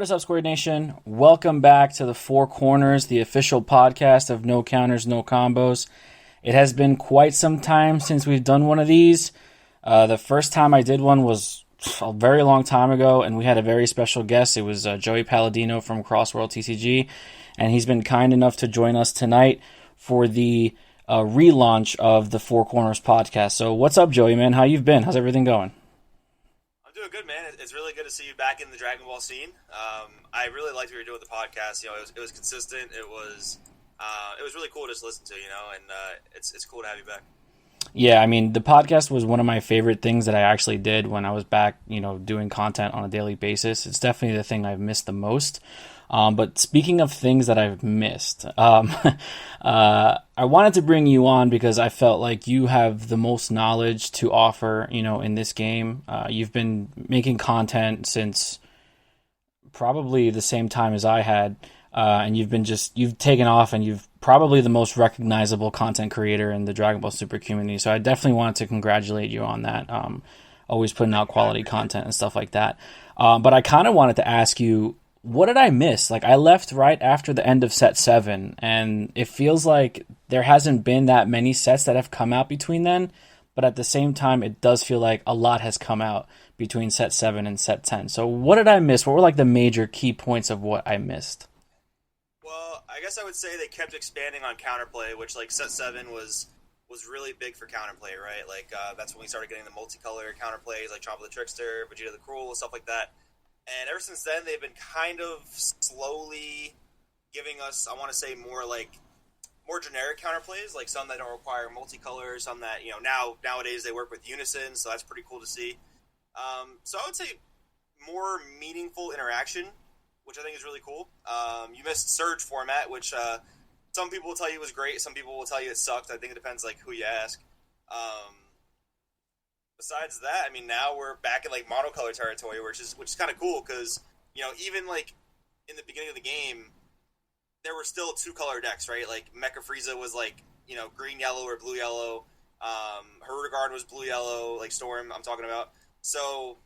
What is up, Square Nation? Welcome back to the Four Corners, the official podcast of No Counters, No Combos. It has been quite some time since we've done one of these. The first time I did one was a very long time ago, and we had a very special guest. It was Joey Paladino from CrossWorld TCG, and he's been kind enough to join us tonight for the relaunch of the Four Corners podcast. So what's up, Joey, man? How you've been? How's everything going? I'm doing good, man. It's really good to see you back in the Dragon Ball scene. I really liked what you were doing with the podcast. You know, it was consistent. It was really cool to just listen to, and it's cool to have you back. Yeah, I mean, the podcast was one of my favorite things that I actually did when I was back, doing content on a daily basis. It's definitely the thing I've missed the most. But speaking of things that I've missed, I wanted to bring you on because I felt like you have the most knowledge to offer, in this game. You've been making content since probably the same time as I had, and you've taken off, and you've probably the most recognizable content creator in the Dragon Ball Super community. So I definitely wanted to congratulate you on that. Always putting out quality content and stuff like that. But I kind of wanted to ask you, what did I miss? Like, I left right after the end of set 7, and it feels like there hasn't been that many sets that have come out between then, but at the same time, it does feel like a lot has come out between set 7 and set 10. So what did I miss? What were like the major key points of what I missed? Well, I guess I would say they kept expanding on counterplay, which, like, set 7 was really big for counterplay, right? Like, that's when we started getting the multicolor counterplays, like Chomp the Trickster, Vegeta the Cruel, stuff like that. And ever since then, they've been kind of slowly giving us, I want to say, more generic counterplays, like some that don't require multicolor, some that, nowadays they work with Unison, so that's pretty cool to see. So I would say more meaningful interaction, which I think is really cool. You missed Surge format, which some people will tell you was great, some people will tell you it sucked. I think it depends, who you ask. Besides that, I mean, now we're back in monocolor territory, which is kind of cool because even in the beginning of the game, there were still 2-color decks, right? Like Mecha Frieza was green yellow or blue yellow. Herudagard was blue yellow, like Storm I'm talking about. So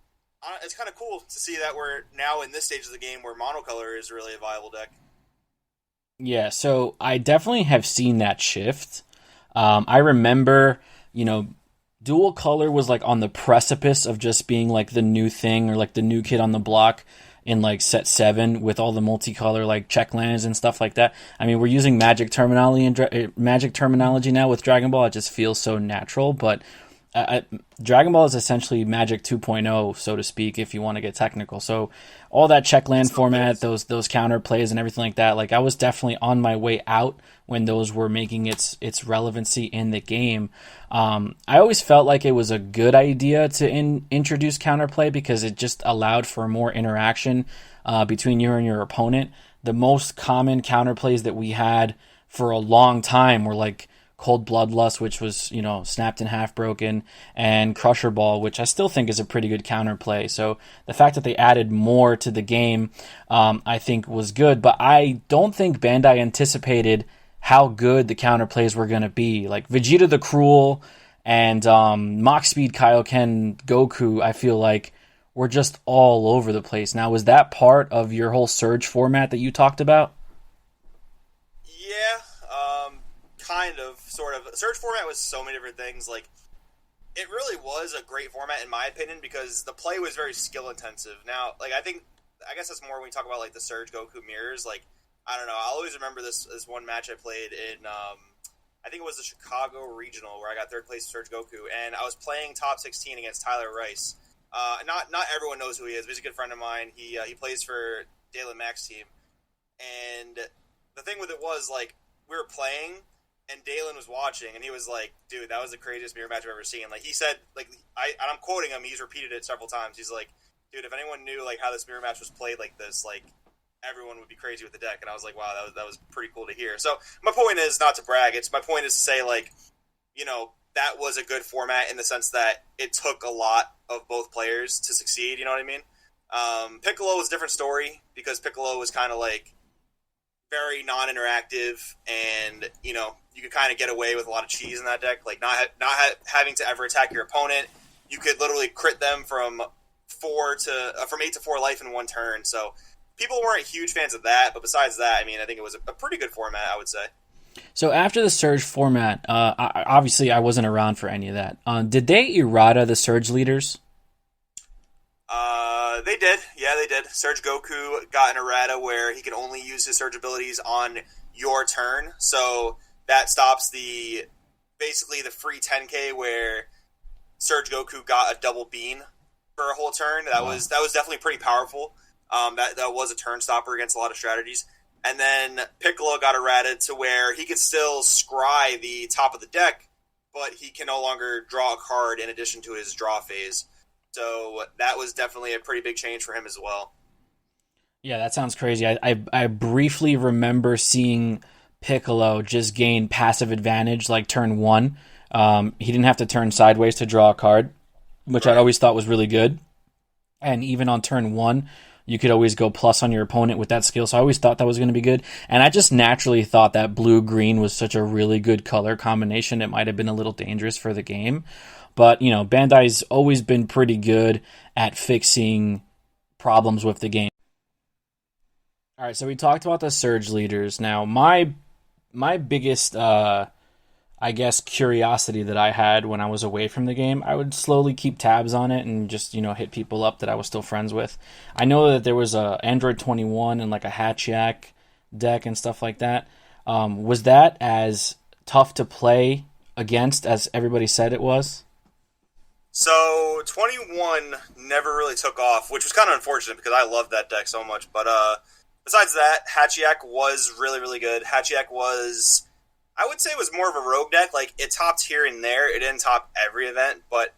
it's kind of cool to see that we're now in this stage of the game where monocolor is really a viable deck. Yeah, so I definitely have seen that shift. I remember, dual color was on the precipice of just being the new thing or the new kid on the block in set 7 with all the multicolor check lands and stuff like that. I mean, we're using magic terminology now with Dragon Ball. It just feels so natural, but Dragon Ball is essentially Magic 2.0, so to speak, if you want to get technical. So all that check land format, those counter plays and everything like that, I was definitely on my way out when those were making its relevancy in the game. I always felt like it was a good idea to introduce counterplay because it just allowed for more interaction between you and your opponent. The most common counterplays that we had for a long time were Cold Bloodlust, which was, snapped in half broken, and Crusher Ball, which I still think is a pretty good counterplay. So the fact that they added more to the game, I think was good, but I don't think Bandai anticipated how good the counterplays were going to be. Vegeta the Cruel and Mach Speed Kaioken Goku, I feel like were just all over the place. Now, was that part of your whole Surge format that you talked about? Yeah, kind of, sort of. Surge format was so many different things. It really was a great format in my opinion because the play was very skill intensive. Now, I guess that's more when we talk about the Surge Goku mirrors. I don't know. I'll always remember this one match I played in. I think it was the Chicago Regional where I got third place for Surge Goku, and I was playing top 16 against Tyler Rice. Not everyone knows who he is, but he's a good friend of mine. He plays for Dalen Mack's team, and the thing with it was we were playing. And Dalen was watching, and he was like, dude, that was the craziest mirror match I've ever seen. He said, and I'm quoting him, he's repeated it several times. He's like, dude, if anyone knew, how this mirror match was played like this, everyone would be crazy with the deck. And I was like, wow, that was pretty cool to hear. So my point is not to brag. My point is to say, that was a good format in the sense that it took a lot of both players to succeed, you know what I mean? Piccolo was a different story because Piccolo was kind of very non-interactive, and you could kind of get away with a lot of cheese in that deck, not having to ever attack your opponent. You could literally crit them from 8 to 4 life in one turn. So people weren't huge fans of that, but besides that, I mean, I think it was a pretty good format, I would say. So after the Surge format, obviously I wasn't around for any of that. Did they errata the Surge leaders? They did. Yeah, they did. Surge Goku got an errata where he can only use his Surge abilities on your turn, so that stops basically the free 10k where Surge Goku got a double bean for a whole turn. That was definitely pretty powerful. That was a turn stopper against a lot of strategies. And then Piccolo got errated to where he could still scry the top of the deck, but he can no longer draw a card in addition to his draw phase. So that was definitely a pretty big change for him as well. Yeah, that sounds crazy. I briefly remember seeing Piccolo just gain passive advantage like turn 1. He didn't have to turn sideways to draw a card, which I always thought was really good. And even on turn 1, you could always go plus on your opponent with that skill. So I always thought that was going to be good. And I just naturally thought that blue-green was such a really good color combination. It might have been a little dangerous for the game. But, Bandai's always been pretty good at fixing problems with the game. All right, so we talked about the Surge leaders. Now, my biggest, curiosity that I had when I was away from the game, I would slowly keep tabs on it and just, hit people up that I was still friends with. I know that there was a Android 21 and like a Hatchiak deck and stuff like that. Was that as tough to play against as everybody said it was? So 21 never really took off, which was kind of unfortunate because I loved that deck so much. But besides that, Hatchiak was really, really good. Hatchiak was, I would say, it was more of a rogue deck. Like, it topped here and there. It didn't top every event, but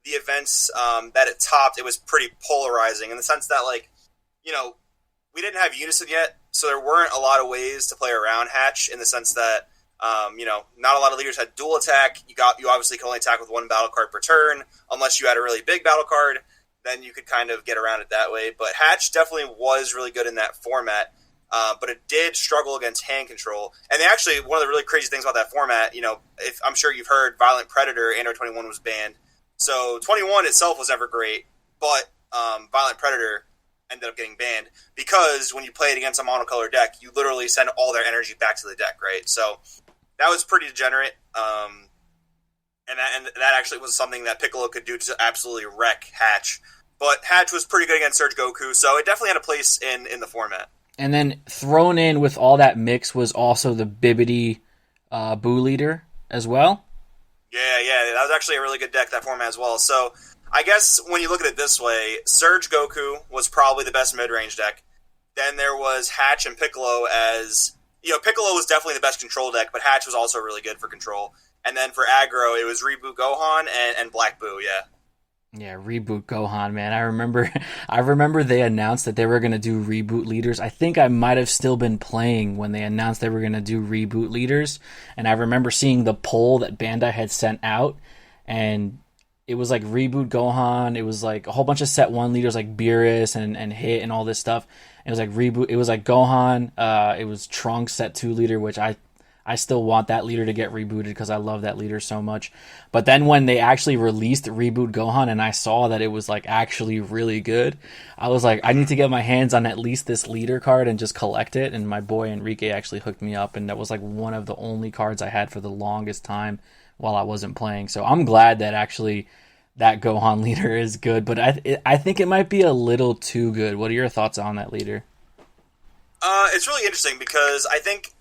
the events that it topped, it was pretty polarizing in the sense that, like, we didn't have Unison yet, so there weren't a lot of ways to play around Hatch in the sense that, not a lot of leaders had dual attack. You obviously could only attack with one battle card per turn, unless you had a really big battle card. Then you could kind of get around it that way. But Hatch definitely was really good in that format. But it did struggle against hand control. And they actually, one of the really crazy things about that format, if I'm sure you've heard Violent Predator, Android 21 was banned. So 21 itself was never great, but Violent Predator ended up getting banned because when you play it against a monocolor deck, you literally send all their energy back to the deck, right? So that was pretty degenerate. And that actually was something that Piccolo could do to absolutely wreck Hatch. But Hatch was pretty good against Surge Goku, so it definitely had a place in the format. And then thrown in with all that mix was also the Bibbidi Boo leader as well. Yeah, that was actually a really good deck, that format as well. So I guess when you look at it this way, Surge Goku was probably the best mid-range deck. Then there was Hatch and Piccolo as, Piccolo was definitely the best control deck, but Hatch was also really good for control. And then for aggro, it was Reboot Gohan and Black Boo, yeah. Yeah, Reboot Gohan, man. I remember they announced that they were going to do Reboot Leaders. I think I might have still been playing when they announced they were going to do Reboot Leaders. And I remember seeing the poll that Bandai had sent out, and it was like Reboot Gohan. It was like a whole bunch of set 1 leaders like Beerus and Hit and all this stuff. It was like Reboot. It was like Gohan. It was Trunks set 2 leader, which I still want that leader to get rebooted because I love that leader so much. But then when they actually released Reboot Gohan and I saw that it was like actually really good, I was like, I need to get my hands on at least this leader card and just collect it. And my boy Enrique actually hooked me up, and that was like one of the only cards I had for the longest time while I wasn't playing. So I'm glad that actually that Gohan leader is good, but I think it might be a little too good. What are your thoughts on that leader? It's really interesting because I think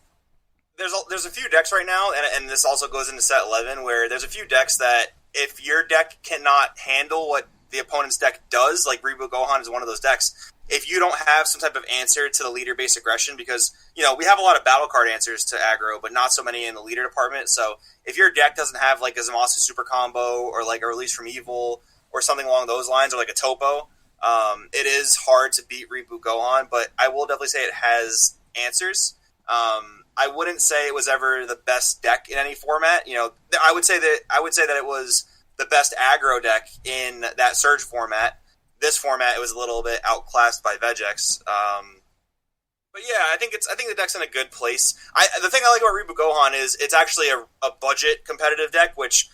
there's a few decks right now, and this also goes into set 11, where there's a few decks that if your deck cannot handle what the opponent's deck does, like Reboot Gohan is one of those decks, if you don't have some type of answer to the leader-based aggression, because, we have a lot of battle card answers to aggro, but not so many in the leader department, so if your deck doesn't have, like, a Zamasu Super Combo, or, like, a Release from Evil, or something along those lines, or, like, a Topo, it is hard to beat Reboot Gohan, but I will definitely say it has answers. I wouldn't say it was ever the best deck in any format. I would say that it was the best aggro deck in that Surge format. This format, it was a little bit outclassed by Vegex. But yeah, I think the deck's in a good place. The thing I like about Reboot Gohan is it's actually a budget competitive deck, which,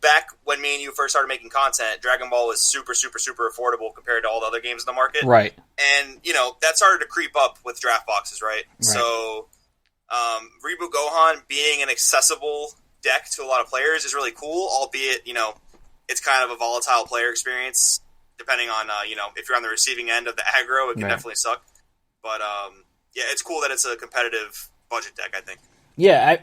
back when me and you first started making content, Dragon Ball was super, super, super affordable compared to all the other games in the market. Right. And, that started to creep up with draft boxes, right? Right. So, Reboot Gohan being an accessible deck to a lot of players is really cool, albeit, it's kind of a volatile player experience, depending on, if you're on the receiving end of the aggro, it can definitely suck. But, yeah, it's cool that it's a competitive budget deck, I think. Yeah,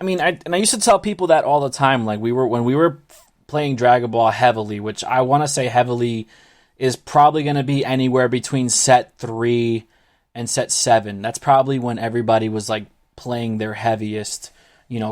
I used to tell people that all the time. Like when we were playing Dragon Ball heavily, which I want to say heavily is probably going to be anywhere between set 3 and set 7. That's probably when everybody was like playing their heaviest,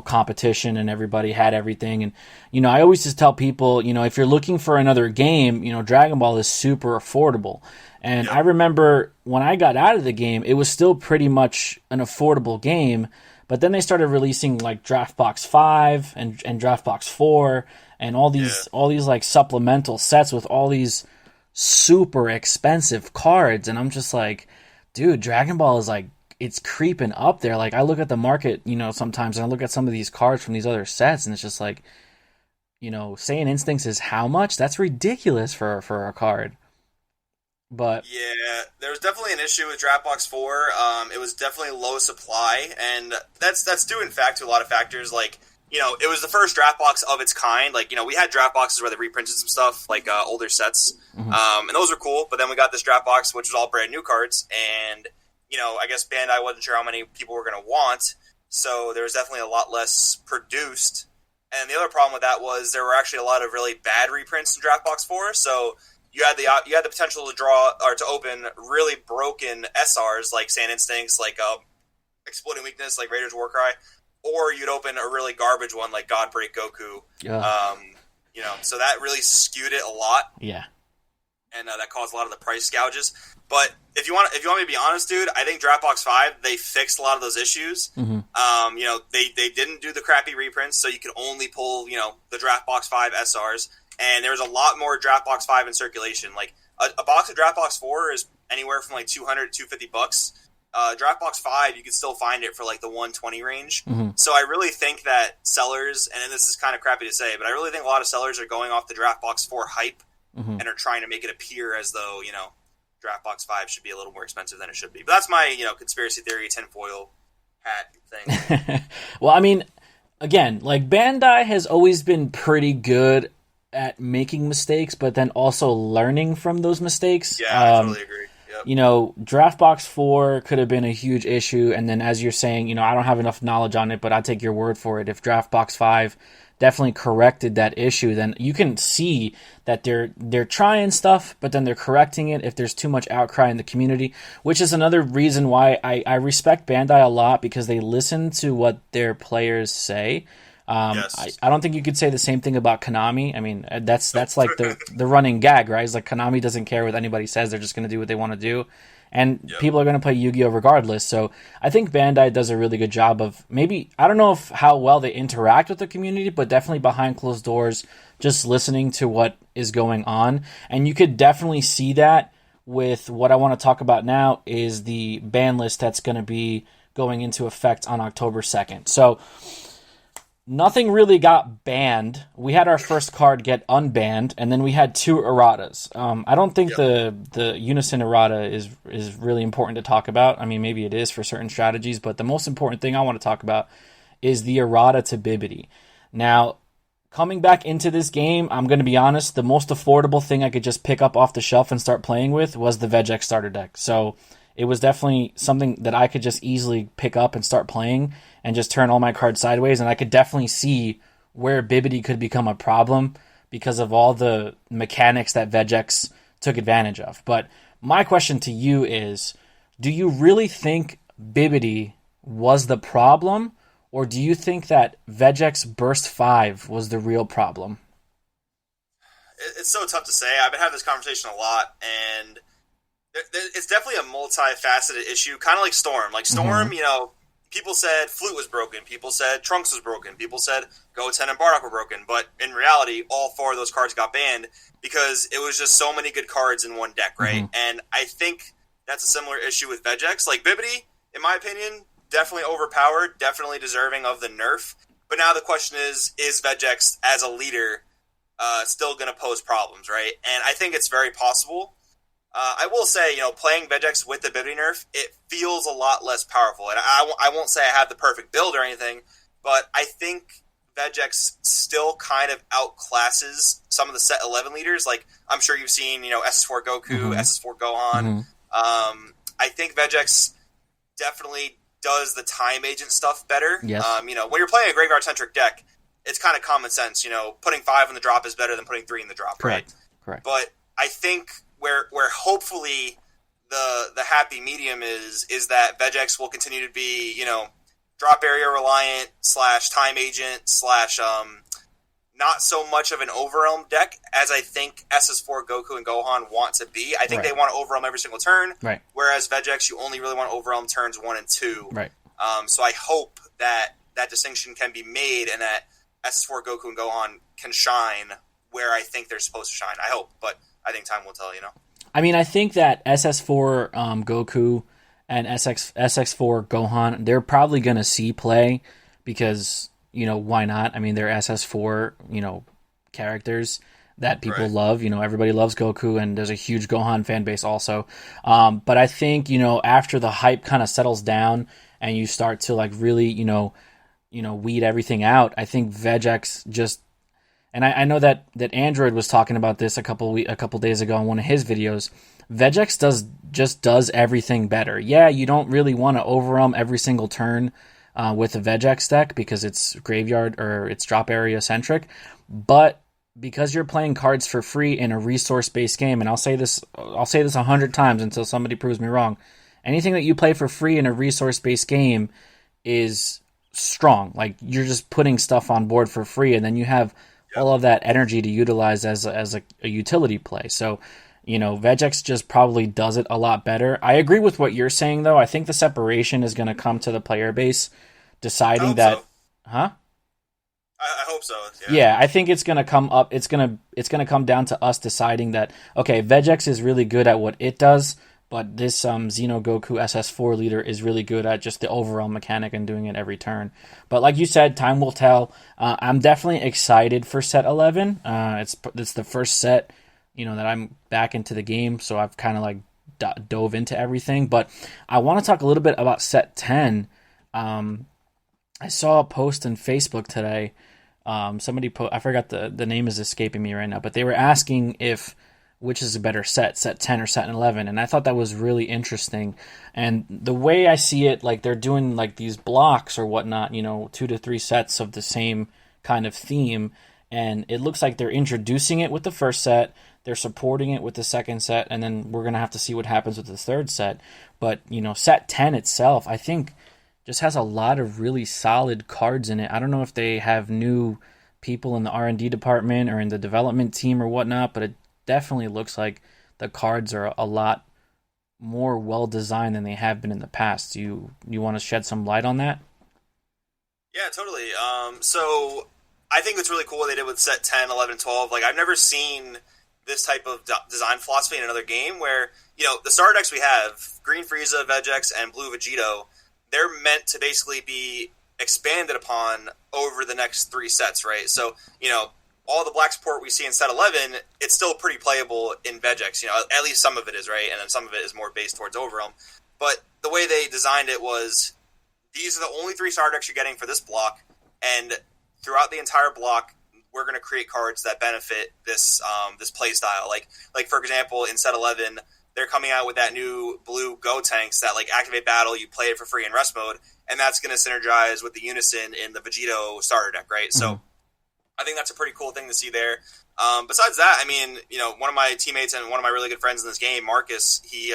competition, and everybody had everything. And I always just tell people, if you're looking for another game, Dragon Ball is super affordable. And I remember when I got out of the game, it was still pretty much an affordable game. But then they started releasing like Draft Box 5 and Draft Box 4 and all these like supplemental sets with all these super expensive cards. And I'm just like, dude, Dragon Ball is like, it's creeping up there. Like I look at the market, sometimes, and I look at some of these cards from these other sets, and it's just like, Saiyan Instincts is how much? That's ridiculous for a card. But yeah, there was definitely an issue with Draft Box 4. It was definitely low supply, and that's due in fact to a lot of factors. Like, it was the first draft box of its kind. Like, we had draft boxes where they reprinted some stuff, like older sets, and those were cool. But then we got this draft box, which was all brand new cards, and I guess Bandai wasn't sure how many people were going to want, so there was definitely a lot less produced. And the other problem with that was there were actually a lot of really bad reprints in Draft Box 4, so you had the potential to draw or to open really broken SRs like Sand Instincts, like Exploding Weakness, like Raider's Warcry, or you'd open a really garbage one like Godbreak Goku. So that really skewed it a lot. Yeah, and that caused a lot of the price gouges. But if you want me to be honest, dude, I think Draft Box 5 they fixed a lot of those issues. They didn't do the crappy reprints, so you could only pull the Draft Box 5 SRs. And there was a lot more Draft Box 5 in circulation. Like, a box of Draft Box 4 is anywhere from, like, $200 to $250. Draft Box 5, you can still find it for, like, the $120 range. So I really think that sellers, and this is kind of crappy to say, but I really think a lot of sellers are going off the Draft Box 4 hype and are trying to make it appear as though, Draft Box 5 should be a little more expensive than it should be. But that's my, conspiracy theory tinfoil hat thing. Well, I mean, again, like, Bandai has always been pretty good at making mistakes, but then also learning from those mistakes. Yeah, I totally agree. Yep. Draft Box 4 could have been a huge issue, and then as you're saying, I don't have enough knowledge on it, but I'll take your word for it. If Draft Box 5 definitely corrected that issue, then you can see that they're trying stuff, but then they're correcting it if there's too much outcry in the community, which is another reason why I respect Bandai a lot, because they listen to what their players say. Yes. I don't think you could say the same thing about Konami. I mean, that's like the running gag, right? It's like Konami doesn't care what anybody says. They're just going to do what they want to do. And people are going to play Yu-Gi-Oh! Regardless. So I think Bandai does a really good job of maybe, I don't know how well they interact with the community, but definitely behind closed doors, just listening to what is going on. And you could definitely see that with what I want to talk about now is the ban list that's going to be going into effect on October 2nd. So nothing really got banned. We had our first card get unbanned, and then we had 2 erratas. I don't think the Unison errata is really important to talk about. I mean, maybe it is for certain strategies, but the most important thing I want to talk about is the errata to Bibbidi. Now, coming back into this game, I'm going to be honest, the most affordable thing I could just pick up off the shelf and start playing with was the Vegx starter deck. So it was definitely something that I could just easily pick up and start playing and just turn all my cards sideways, and I could definitely see where Bibbidi could become a problem because of all the mechanics that Vegx took advantage of. But my question to you is, do you really think Bibbidi was the problem, or do you think that Vegx Burst 5 was the real problem? It's so tough to say. I've been having this conversation a lot, and it's definitely a multifaceted issue, kind of like Storm. Like Storm, people said Flute was broken. People said Trunks was broken. People said Goten and Bardock were broken. But in reality, all 4 of those cards got banned because it was just so many good cards in one deck, right? And I think that's a similar issue with Vegx. Like Bibbidi, in my opinion, definitely overpowered, definitely deserving of the nerf. But now the question is Vegex as a leader still going to pose problems, right? And I think it's very possible. I will say, playing Vegex with the ability nerf, it feels a lot less powerful. And I won't say I have the perfect build or anything, but I think Vegex still kind of outclasses some of the set 11 leaders. Like, I'm sure you've seen, SS4 Goku, Mm-hmm. SS4 Gohan. Mm-hmm. I think Vegex definitely does the time agent stuff better. Yes. When you're playing a graveyard-centric deck, it's kind of common sense. Putting 5 in the drop is better than putting 3 in the drop, Correct. right? Correct. But I think where hopefully the happy medium is that Vegex will continue to be, drop area reliant / time agent / not so much of an overwhelm deck as I think SS4 Goku and Gohan want to be. I think Right. they want to overwhelm every single turn, Right. whereas Vegex, you only really want to overwhelm turns 1 and 2. Right. So I hope that distinction can be made and that SS4 Goku and Gohan can shine where I think they're supposed to shine. I hope, but I think time will tell, I mean, I think that SS4 Goku and SX4 Gohan, they're probably going to see play because, why not? I mean, they're SS4, characters that people Right. love. Everybody loves Goku, and there's a huge Gohan fan base also. But I think, after the hype kind of settles down and you start to like really, weed everything out, I think Vegex just, and I know that Android was talking about this a couple days ago on one of his videos. Vegex does everything better. Yeah, you don't really want to overwhelm every single turn with a Vegex deck because it's graveyard or it's drop area centric, but because you're playing cards for free in a resource based game, and I'll say this 100 times until somebody proves me wrong. Anything that you play for free in a resource based game is strong. Like, you're just putting stuff on board for free, and then you have all of that energy to utilize as a utility play. So, Vegex just probably does it a lot better. I agree with what you're saying, though. I think the separation is going to come to the player base deciding that. So. Huh? I hope so. Yeah, I think it's going to come up. It's going to come down to us deciding that, okay, Vegex is really good at what it does, but this Xeno Goku SS4 leader is really good at just the overall mechanic and doing it every turn. But like you said, time will tell. I'm definitely excited for set 11. It's the first set, that I'm back into the game, so I've kind of like dove into everything. But I want to talk a little bit about set 10. I saw a post on Facebook today. Somebody I forgot the name is escaping me right now, but they were asking which is a better set 10 or set 11, and I thought that was really interesting. And the way I see it, like, they're doing like these blocks or whatnot, 2 to 3 sets of the same kind of theme, and it looks like they're introducing it with the first set, they're supporting it with the second set, and then we're gonna have to see what happens with the third set. But set 10 itself, I think, just has a lot of really solid cards in it. I don't know if they have new people in the R&D department or in the development team or whatnot, but it definitely looks like the cards are a lot more well designed than they have been in the past. You want to shed some light on that? Yeah, totally. So I think it's really cool what they did with set 10, 11, 12. Like, I've never seen this type of design philosophy in another game where, the starter decks we have, Green Frieza, Vegex, and Blue Vegito, they're meant to basically be expanded upon over the next 3 sets, right? So, all the black support we see in set 11, it's still pretty playable in Vegex. At least some of it is, right? And then some of it is more based towards Overwhelm. But the way they designed it was, these are the only 3 starter decks you're getting for this block, and throughout the entire block, we're going to create cards that benefit this this play style. Like for example, in set 11, they're coming out with that new blue Go tanks that like activate battle, you play it for free in rest mode, and that's going to synergize with the Unison in the Vegito starter deck, right? Mm-hmm. So I think that's a pretty cool thing to see there. Besides that, I mean, one of my teammates and one of my really good friends in this game, Marcus, he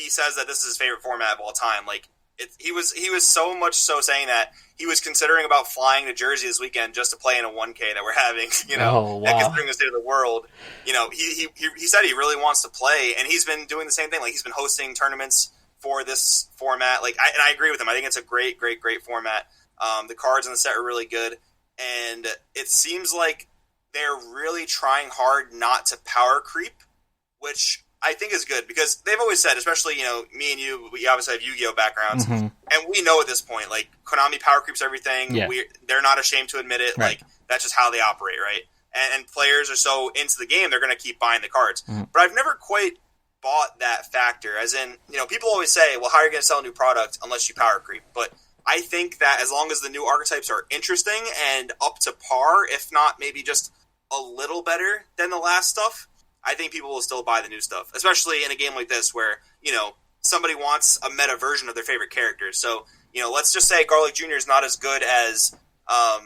says that this is his favorite format of all time. Like, he was so much so saying that he was considering about flying to Jersey this weekend just to play in a 1K that we're having, Oh, wow. And considering the state of the world, he said he really wants to play, and he's been doing the same thing. Like, he's been hosting tournaments for this format. Like, I agree with him. I think it's a great format. The cards in the set are really good, and it seems like they're really trying hard not to power creep, which I think is good because they've always said, especially me and you, we obviously have Yu-Gi-Oh backgrounds, Mm-hmm. and we know at this point like Konami power creeps everything. Yeah. They're not ashamed to admit it. Right. Like that's just how they operate, right? And players are so into the game, they're going to keep buying the cards. Mm-hmm. But I've never quite bought that factor, as in people always say, well, how are you going to sell a new product unless you power creep? But I think that as long as the new archetypes are interesting and up to par, if not maybe just a little better than the last stuff, I think people will still buy the new stuff, especially in a game like this where, somebody wants a meta version of their favorite characters. So, let's just say Garlic Jr. is not as good as, I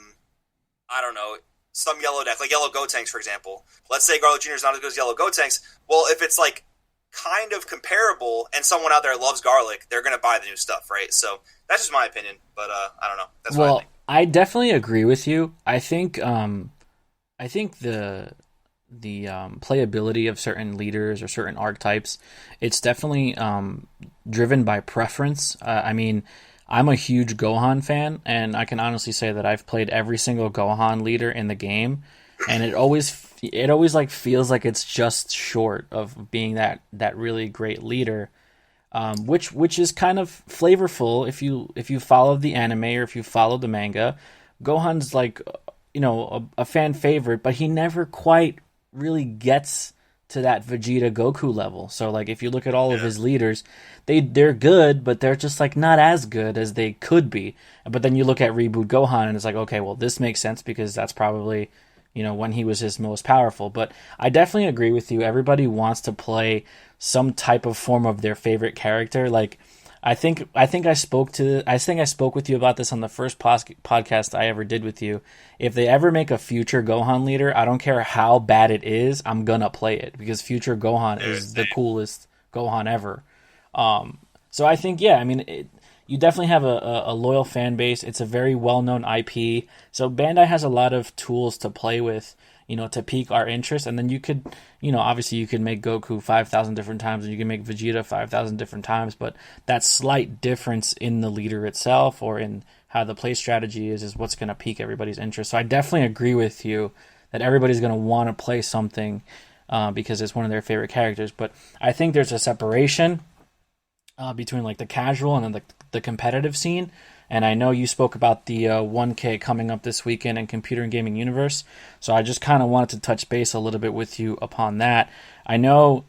don't know, some yellow deck, like Yellow Gotenks, for example. Let's say Garlic Jr. is not as good as Yellow Gotenks. Well, if it's like kind of comparable and someone out there loves Garlic, they're going to buy the new stuff, right? So that's just my opinion, but I don't know. That's what I think. I definitely agree with you. I think the playability of certain leaders or certain archetypes, it's definitely driven by preference. I mean, I'm a huge Gohan fan, and I can honestly say that I've played every single Gohan leader in the game, and it always like feels like it's just short of being that really great leader, which is kind of flavorful if you follow the anime or if you follow the manga. Gohan's like a fan favorite, but he never quite really gets to that Vegeta Goku level. So like if you look at all of his leaders, they're good, but they're just like not as good as they could be. But then you look at Reboot Gohan and it's like, okay, well this makes sense because that's probably when he was his most powerful. But I definitely agree with you. Everybody wants to play some type of form of their favorite character. Like I think I spoke with you about this on the first podcast I ever did with you. If they ever make a future Gohan leader, I don't care how bad it is, I'm gonna play it because future Gohan is the coolest Gohan ever. So I think, yeah, I mean, you definitely have a loyal fan base. It's a very well-known IP. So Bandai has a lot of tools to play with, to pique our interest. And then you could, obviously you could make Goku 5,000 different times and you can make Vegeta 5,000 different times. But that slight difference in the leader itself or in how the play strategy is what's going to pique everybody's interest. So I definitely agree with you that everybody's going to want to play something because it's one of their favorite characters. But I think there's a separation between like the casual and then the competitive scene. And I know you spoke about the 1K coming up this weekend in Computer and Gaming Universe. So I just kind of wanted to touch base a little bit with you upon that. I know,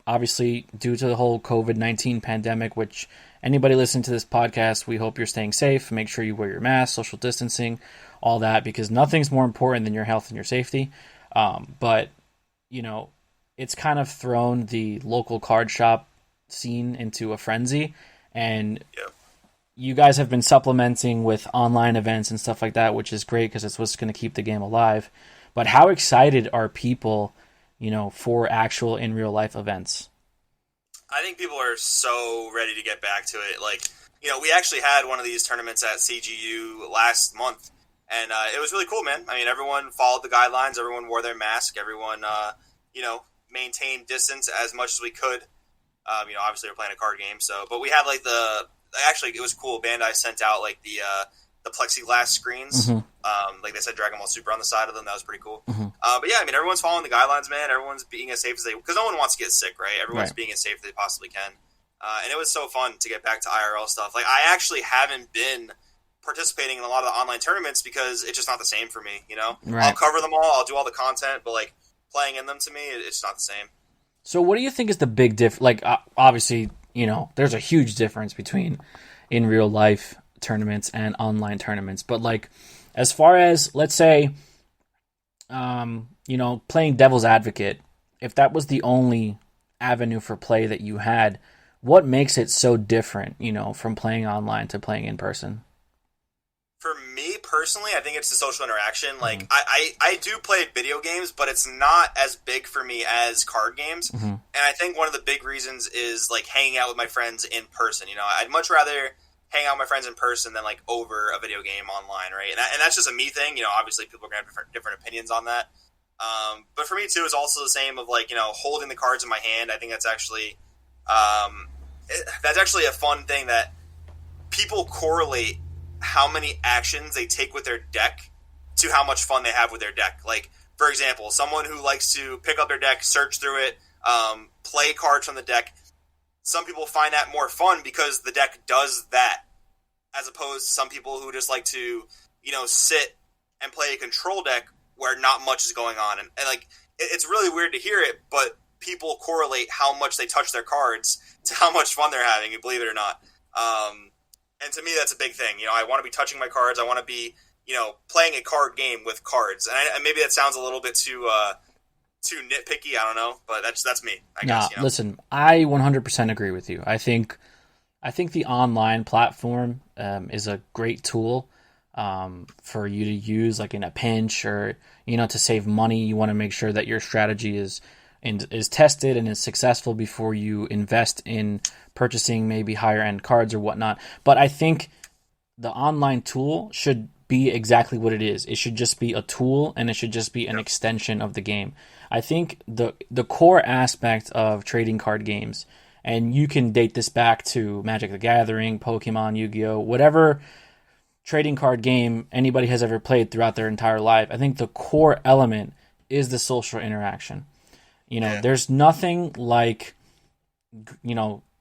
obviously, due to the whole COVID-19 pandemic, which anybody listening to this podcast, we hope you're staying safe. Make sure you wear your mask, social distancing, all that, because nothing's more important than your health and your safety. But, it's kind of thrown the local card shop scene into a frenzy. And you guys have been supplementing with online events and stuff like that, which is great because it's what's going to keep the game alive. But how excited are people, for actual in real life events? I think people are so ready to get back to it. Like, we actually had one of these tournaments at CGU last month, and it was really cool, man. I mean, everyone followed the guidelines. Everyone wore their mask. Everyone, maintained distance as much as we could. Obviously we're playing a card game, but we had like actually it was cool. Bandai sent out like the plexiglass screens. Mm-hmm. Like they said Dragon Ball Super on the side of them. That was pretty cool. Mm-hmm. But yeah, I mean, everyone's following the guidelines, man. Everyone's being as safe as because no one wants to get sick, right? Everyone's being as safe as they possibly can. And it was so fun to get back to IRL stuff. Like I actually haven't been participating in a lot of the online tournaments because it's just not the same for me, Right. I'll cover them all. I'll do all the content, but like playing in them to me, it's not the same. So what do you think is the big difference? Like, obviously, there's a huge difference between in real life tournaments and online tournaments. But like, as far as, let's say, playing devil's advocate, if that was the only avenue for play that you had, what makes it so different, from playing online to playing in person? For me personally, I think it's the social interaction. Like, I do play video games, but it's not as big for me as card games. Mm-hmm. And I think one of the big reasons is, like, hanging out with my friends in person. I'd much rather hang out with my friends in person than, like, over a video game online, right? And that's just a me thing. Obviously people are going to have different opinions on that. But for me, too, it's also the same of, like, holding the cards in my hand. I think that's actually a fun thing that people correlate how many actions they take with their deck to how much fun they have with their deck. Like, for example, someone who likes to pick up their deck, search through it, play cards from the deck. Some people find that more fun because the deck does that, as opposed to some people who just like to, sit and play a control deck where not much is going on. And like, it's really weird to hear it, but people correlate how much they touch their cards to how much fun they're having, believe it or not. And to me, that's a big thing. I want to be touching my cards. I want to be, playing a card game with cards. And maybe that sounds a little bit too nitpicky. I don't know, but that's me, I guess. Listen, I 100% agree with you. I think the online platform is a great tool for you to use, like in a pinch or to save money. You want to make sure that your strategy is tested and is successful before you invest in purchasing maybe higher end cards or whatnot. But I think the online tool should be exactly what it is. It should just be a tool, and it should just be an extension of the game. I think the core aspect of trading card games, and you can date this back to Magic the Gathering, Pokemon, Yu-Gi-Oh, whatever trading card game anybody has ever played throughout their entire life, I think the core element is the social interaction. There's nothing like,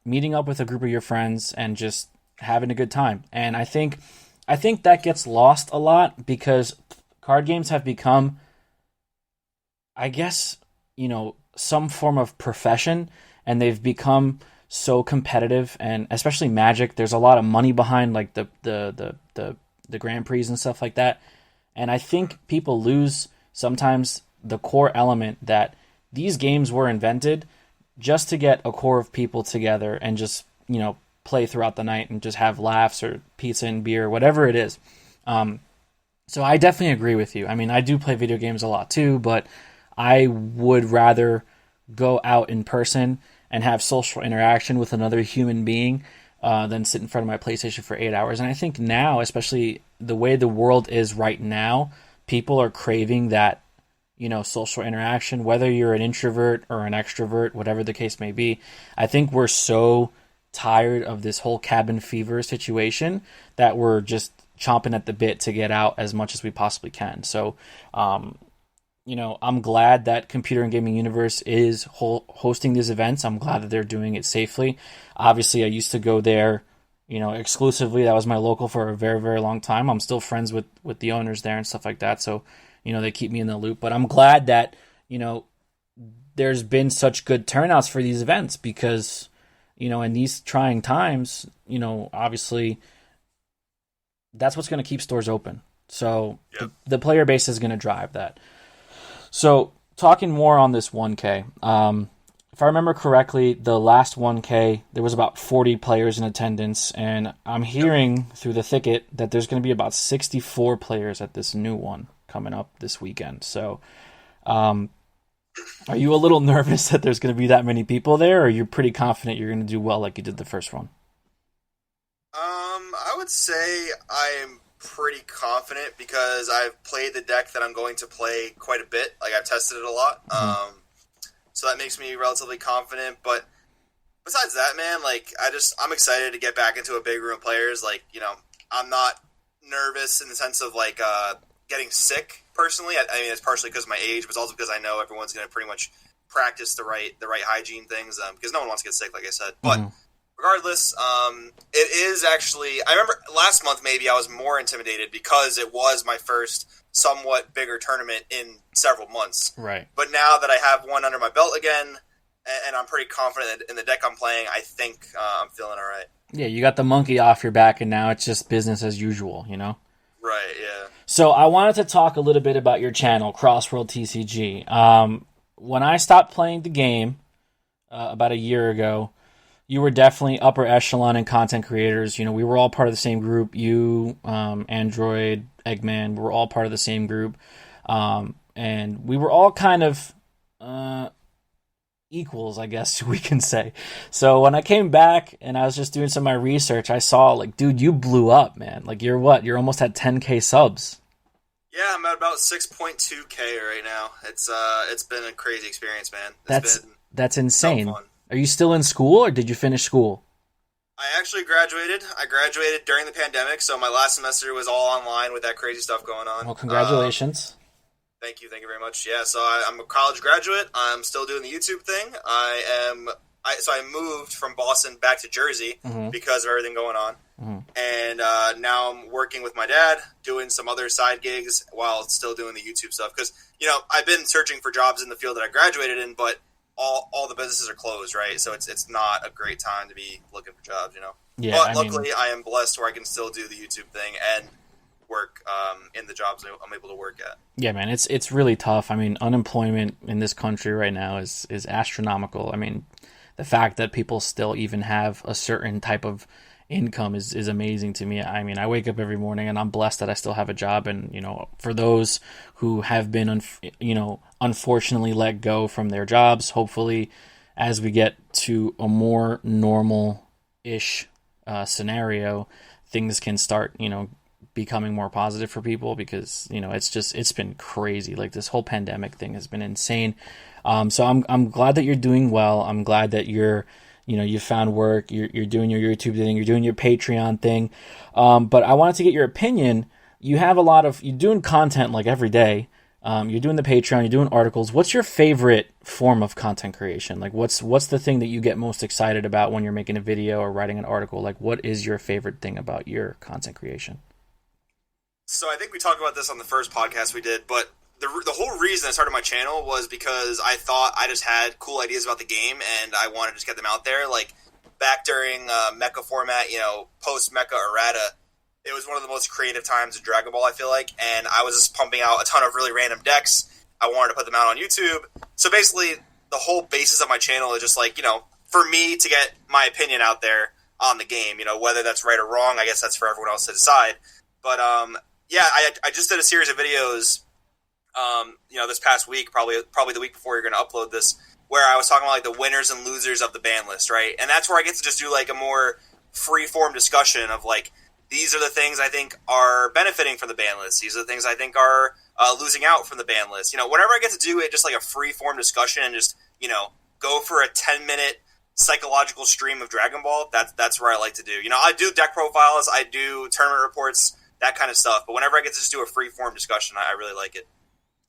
meeting up with a group of your friends and just having a good time. And I think that gets lost a lot because card games have become, I guess, some form of profession, and they've become so competitive. And especially Magic, there's a lot of money behind like the Grand Prix and stuff like that. And I think people lose sometimes the core element that these games were invented just to get a core of people together and just, play throughout the night and just have laughs or pizza and beer, whatever it is. So I definitely agree with you. I mean, I do play video games a lot too, but I would rather go out in person and have social interaction with another human being than sit in front of my PlayStation for 8 hours. And I think now, especially the way the world is right now, people are craving that, social interaction, whether you're an introvert or an extrovert, whatever the case may be. I think we're so tired of this whole cabin fever situation that we're just chomping at the bit to get out as much as we possibly can. So, I'm glad that Computer and Gaming Universe is hosting these events. I'm glad that they're doing it safely. Obviously, I used to go there, exclusively. That was my local for a very, very long time. I'm still friends with the owners there and stuff like that. So, they keep me in the loop. But I'm glad that, there's been such good turnouts for these events because, in these trying times, obviously that's what's going to keep stores open. So the player base is going to drive that. So talking more on this 1K, if I remember correctly, the last 1K, there was about 40 players in attendance, and I'm hearing through the thicket that there's going to be about 64 players at this new one coming up this weekend. So are you a little nervous that there's going to be that many people there, or are you pretty confident you're going to do well like you did the first one? I would say I'm pretty confident because I've played the deck that I'm going to play quite a bit. Like, I've tested it a lot. Mm-hmm. So that makes me relatively confident. But besides that, man, like, I'm excited to get back into a big room of players. Like, I'm not nervous in the sense of, like, getting sick, personally. I mean, it's partially because of my age, but it's also because I know everyone's going to pretty much practice the right hygiene things, because no one wants to get sick, like I said. But regardless, it is actually, I remember last month maybe I was more intimidated because it was my first somewhat bigger tournament in several months. Right. But now that I have one under my belt again, and I'm pretty confident in the deck I'm playing, I think I'm feeling all right. Yeah, you got the monkey off your back, and now it's just business as usual, Right, yeah. So I wanted to talk a little bit about your channel, CrossWorld TCG. When I stopped playing the game about a year ago, you were definitely upper echelon in content creators. We were all part of the same group. You, Android, Eggman, we were all part of the same group. And we were all kind of equals, I guess we can say. So when I came back and I was just doing some of my research, I saw, like, dude, you blew up, man. Like, you're what? You're almost at 10K subs. Yeah, I'm at about 6.2K right now. It's been a crazy experience, man. That's insane. So fun. Are you still in school, or did you finish school? I actually graduated. I graduated during the pandemic, so my last semester was all online with that crazy stuff going on. Well, congratulations. Thank you very much. Yeah, so I'm a college graduate. I'm still doing the YouTube thing. So I moved from Boston back to Jersey Mm-hmm. because of everything going on, Mm-hmm. and now I'm working with my dad, doing some other side gigs while still doing the YouTube stuff. Because I've been searching for jobs in the field that I graduated in, but all the businesses are closed, right? So it's not a great time to be looking for jobs. Yeah, But I mean, luckily, I am blessed where I can still do the YouTube thing and work in the jobs I'm able to work at. yeah, man, it's really tough. I mean, unemployment in this country right now is astronomical. I mean, the fact that people still even have a certain type of income is amazing to me. I mean, I wake up every morning and I'm blessed that I still have a job. And for those who have been, unfortunately let go from their jobs, hopefully, as we get to a more normal ish scenario, things can start, becoming more positive for people because it's been crazy. Like this whole pandemic thing has been insane. So I'm glad that you're doing well. I'm glad that you found work. You're doing your YouTube thing. You're doing your Patreon thing. But I wanted to get your opinion. You're doing content like every day. You're doing the Patreon. You're doing articles. What's your favorite form of content creation? Like what's the thing that you get most excited about when you're making a video or writing an article? Like what is your favorite thing about your content creation? So I think we talked about this on the first podcast we did, but the whole reason I started my channel was because I thought I just had cool ideas about the game and I wanted to just get them out there. Like back during Mecha format, post Mecha errata, it was one of the most creative times in Dragon Ball, I feel like, and I was just pumping out a ton of really random decks. I wanted to put them out on YouTube. So basically, the whole basis of my channel is just like, for me to get my opinion out there on the game, whether that's right or wrong, I guess that's for everyone else to decide. But yeah, I just did a series of videos, this past week, probably the week before you're going to upload this, where I was talking about like the winners and losers of the ban list, right? And that's where I get to just do like a more free form discussion of like, these are the things I think are benefiting from the ban list. These are the things I think are losing out from the ban list. Whenever I get to do it, just like a free form discussion and just, go for a 10-minute psychological stream of Dragon Ball, that's where I like to do. I do deck profiles, I do tournament reports, that kind of stuff. But whenever I get to just do a free form discussion, I really like it.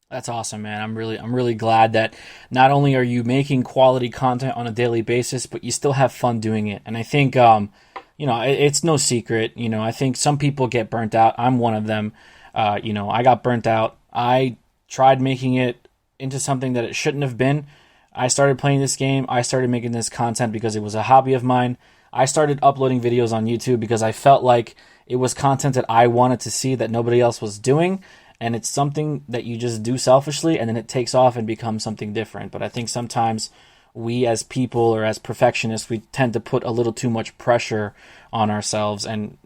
That's awesome, man. I'm really glad that not only are you making quality content on a daily basis, but you still have fun doing it. And I think, it's no secret. I think some people get burnt out. I'm one of them. I got burnt out. I tried making it into something that it shouldn't have been. I started playing this game. I started making this content because it was a hobby of mine. I started uploading videos on YouTube because I felt like it was content that I wanted to see that nobody else was doing. And it's something that you just do selfishly and then it takes off and becomes something different. But I think sometimes we as people or as perfectionists, we tend to put a little too much pressure on ourselves and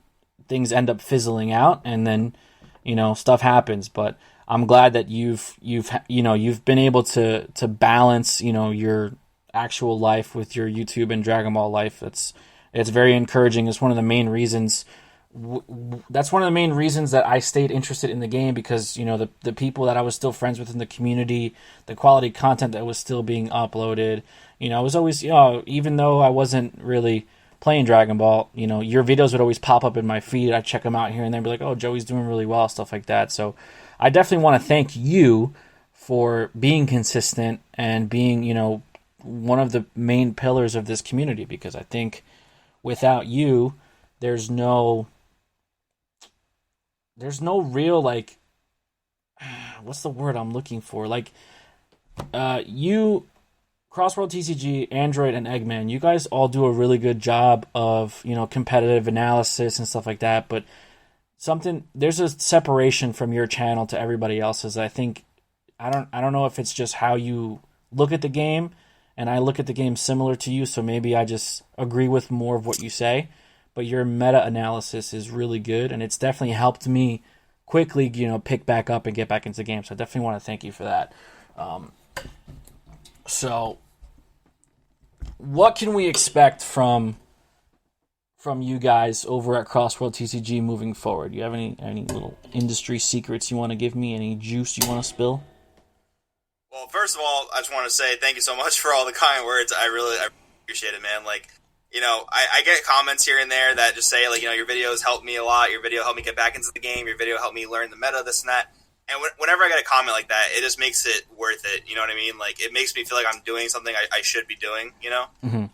things end up fizzling out and then, stuff happens. But I'm glad that you've been able to balance, your actual life with your YouTube and Dragon Ball life. It's very encouraging. It's one of the main reasons that's one of the main reasons that I stayed interested in the game because, the people that I was still friends with in the community, the quality content that was still being uploaded, I was always, even though I wasn't really playing Dragon Ball, your videos would always pop up in my feed. I'd check them out here and there and be like, oh, Joey's doing really well, stuff like that. So I definitely want to thank you for being consistent and being, one of the main pillars of this community because I think without you, there's no real like what's the word I'm looking for? Like you CrossWorld TCG, Android and Eggman, you guys all do a really good job of, competitive analysis and stuff like that, but there's a separation from your channel to everybody else's. I think I don't know if it's just how you look at the game and I look at the game similar to you, so maybe I just agree with more of what you say. But your meta-analysis is really good, and it's definitely helped me quickly, pick back up and get back into the game. So I definitely want to thank you for that. So, what can we expect from you guys over at CrossWorld TCG moving forward? Do you have any little industry secrets you want to give me? Any juice you want to spill? Well, first of all, I just want to say thank you so much for all the kind words. I appreciate it, man. Like, I get comments here and there that just say, like, your videos helped me a lot. Your video helped me get back into the game. Your video helped me learn the meta, this and that. And whenever I get a comment like that, it just makes it worth it. You know what I mean? Like, it makes me feel like I'm doing something I should be doing. You know, Mm-hmm.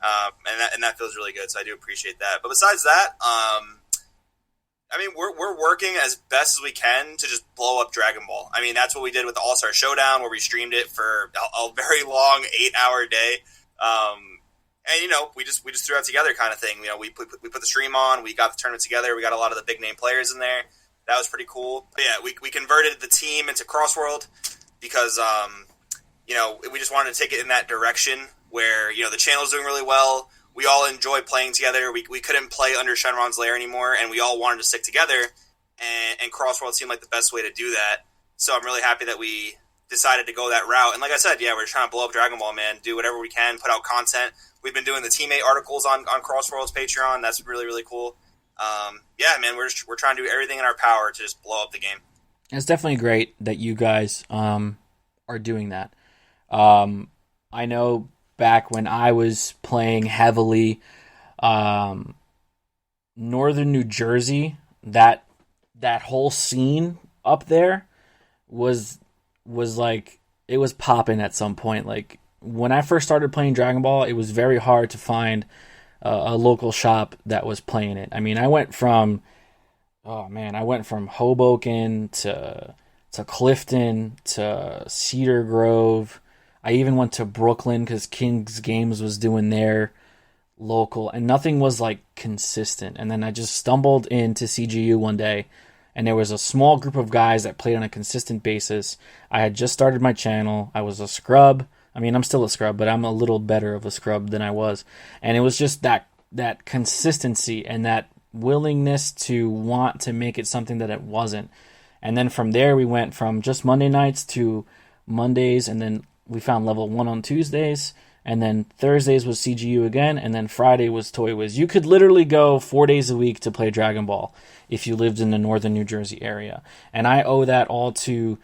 and that feels really good. So I do appreciate that. But besides that, I mean, we're working as best as we can to just blow up Dragon Ball. I mean, that's what we did with the All Star Showdown, where we streamed it for a very long 8-hour day. And you know, we just threw it together, kind of thing. You know, we put the stream on, we got the tournament together, we got a lot of the big name players in there. That was pretty cool. But yeah, we converted the team into CrossWorld because you know, we just wanted to take it in that direction where, you know, the channel's doing really well. We all enjoy playing together. We couldn't play under Shenron's lair anymore, and we all wanted to stick together. And CrossWorld seemed like the best way to do that. So I'm really happy that we decided to go that route. And like I said, yeah, we're trying to blow up Dragon Ball, man. Do whatever we can, put out content. We've been doing the teammate articles on CrossWorld's Patreon. That's really, really cool. Yeah, man, we're trying to do everything in our power to just blow up the game. It's definitely great that you guys are doing that. I know back when I was playing heavily, northern New Jersey, that whole scene up there was like, it was popping at some point. Like, when I first started playing Dragon Ball, it was very hard to find a local shop that was playing it. I mean, I went from Hoboken to Clifton to Cedar Grove. I even went to Brooklyn because King's Games was doing their local, and nothing was like consistent. And then I just stumbled into CGU one day, and there was a small group of guys that played on a consistent basis. I had just started my channel. I was a scrub. I mean, I'm still a scrub, but I'm a little better of a scrub than I was. And it was just that consistency and that willingness to want to make it something that it wasn't. And then from there, we went from just Monday nights to Mondays, and then we found level 1 on Tuesdays, and then Thursdays was CGU again, and then Friday was Toy Wiz. You could literally go 4 days a week to play Dragon Ball if you lived in the northern New Jersey area. And I owe that all to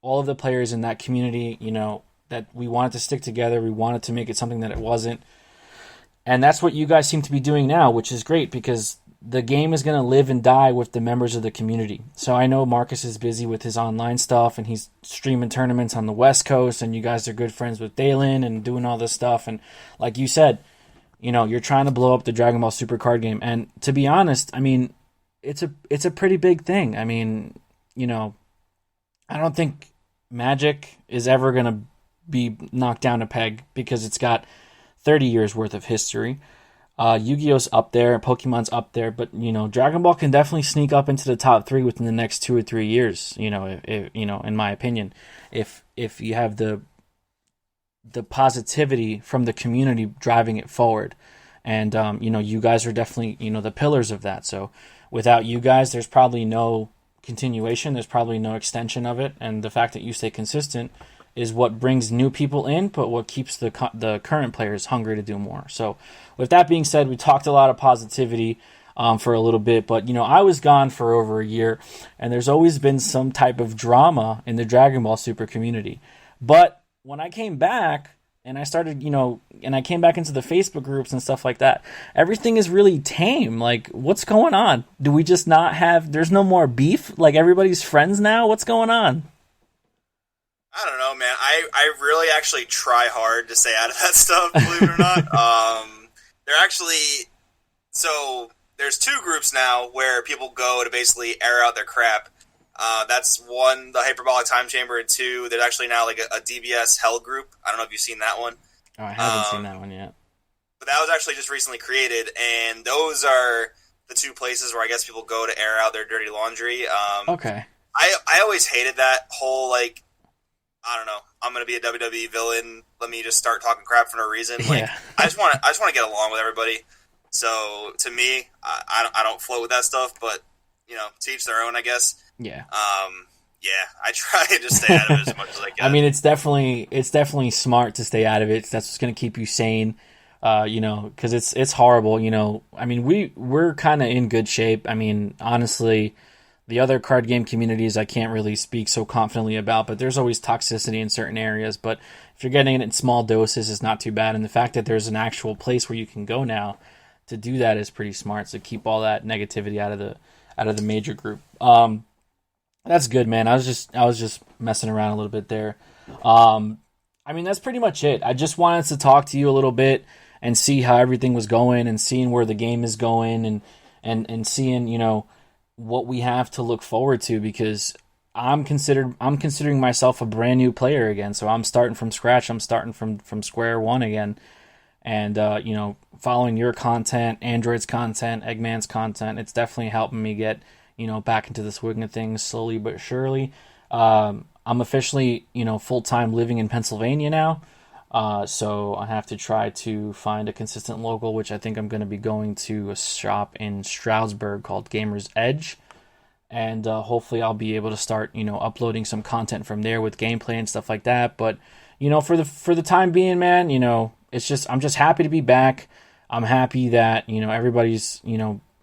all of the players in that community, you know, that we wanted to stick together. We wanted to make it something that it wasn't. And that's what you guys seem to be doing now, which is great because the game is going to live and die with the members of the community. So I know Marcus is busy with his online stuff, and he's streaming tournaments on the West Coast, and you guys are good friends with Dalen and doing all this stuff. And like you said, you know, you're trying to blow up the Dragon Ball Super card game. And to be honest, I mean, it's a pretty big thing. I mean, you know, I don't think Magic is ever going to be knocked down a peg because it's got 30 years worth of history. Yu-Gi-Oh's up there, Pokemon's up there, but you know, Dragon Ball can definitely sneak up into the top 3 within the next 2 or 3 years. You know, if you know, in my opinion, if you have the positivity from the community driving it forward, and you know, you guys are definitely, you know, the pillars of that. So without you guys, there's probably no continuation. There's probably no extension of it, and the fact that you stay consistent is what brings new people in, but what keeps the current players hungry to do more. So with that being said, we talked a lot of positivity for a little bit, but you know, I was gone for over a year, and there's always been some type of drama in the Dragon Ball Super community. But when I came back and I started, you know, and I came back into the Facebook groups and stuff like that, everything is really tame. Like, what's going on? Do we just not have, there's no more beef? Like, everybody's friends now? What's going on? I don't know, man. I really actually try hard to stay out of that stuff, believe it or not. They're actually... So, there's 2 groups now where people go to basically air out their crap. That's 1, the Hyperbolic Time Chamber, and 2, there's actually now like a DBS Hell group. I don't know if you've seen that one. Oh, I haven't seen that one yet. But that was actually just recently created, and those are the 2 places where I guess people go to air out their dirty laundry. Okay. I always hated that whole, like, I don't know, I'm going to be a WWE villain, let me just start talking crap for no reason. Like, Yeah. I just want to get along with everybody. So, to me, I don't float with that stuff, but, you know, to each their own, I guess. Yeah. Yeah, I try to just stay out of it as much as I can. I mean, it's definitely smart to stay out of it. That's what's going to keep you sane, you know, because it's horrible, you know. I mean, we're kind of in good shape. I mean, honestly, the other card game communities I can't really speak so confidently about, but there's always toxicity in certain areas. But if you're getting it in small doses, it's not too bad. And the fact that there's an actual place where you can go now to do that is pretty smart. So keep all that negativity out of the major group. That's good, man. I was just messing around a little bit there. Um, I mean, that's pretty much it. I just wanted to talk to you a little bit and see how everything was going and seeing where the game is going and seeing, what we have to look forward to because I'm considering myself a brand new player again. So I'm starting from scratch. I'm starting from square one again. And following your content, Android's content, Eggman's content, it's definitely helping me get back into the swing of things slowly but surely. I'm officially full time living in Pennsylvania now, so I have to try to find a consistent local, which I think I'm going to be going to a shop in Stroudsburg called Gamers Edge, and hopefully I'll be able to start uploading some content from there with gameplay and stuff like that. But for the time being, man, I'm just happy to be back. I'm happy that everybody's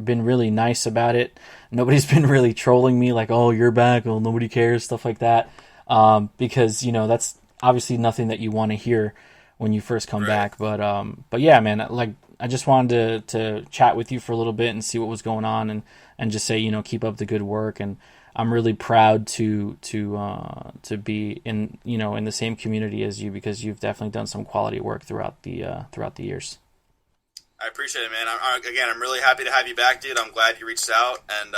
been really nice about it. Nobody's been really trolling me like, oh, you're back, oh, nobody cares, stuff like that, because that's obviously nothing that you want to hear when you first come back. But yeah, man, like I just wanted to chat with you for a little bit and see what was going on and just say keep up the good work. And I'm really proud to be in the same community as you because you've definitely done some quality work throughout the years. I appreciate it, man. I'm really happy to have you back, dude. I'm glad you reached out, and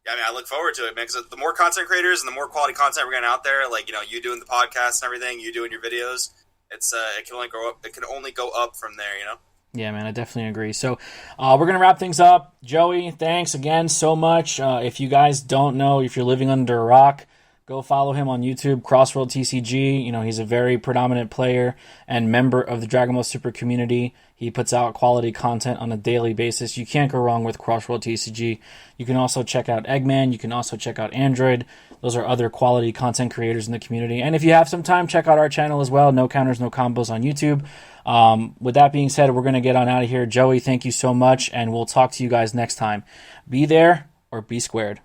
yeah, I mean, I look forward to it, man. Because the more content creators and the more quality content we're getting out there, like you doing the podcast and everything, you doing your videos, it can only grow up. It can only go up from there, Yeah, man, I definitely agree. So we're going to wrap things up. Joey, thanks again so much. If you guys don't know, if you're living under a rock, go follow him on YouTube, CrossWorld TCG. He's a very predominant player and member of the Dragon Ball Super community. He puts out quality content on a daily basis. You can't go wrong with CrossWorld TCG. You can also check out Eggman. You can also check out Android. Those are other quality content creators in the community. And if you have some time, check out our channel as well, No Counters, No Combos on YouTube. With that being said, we're going to get on out of here. Joey, thank you so much, and we'll talk to you guys next time. Be there or be squared.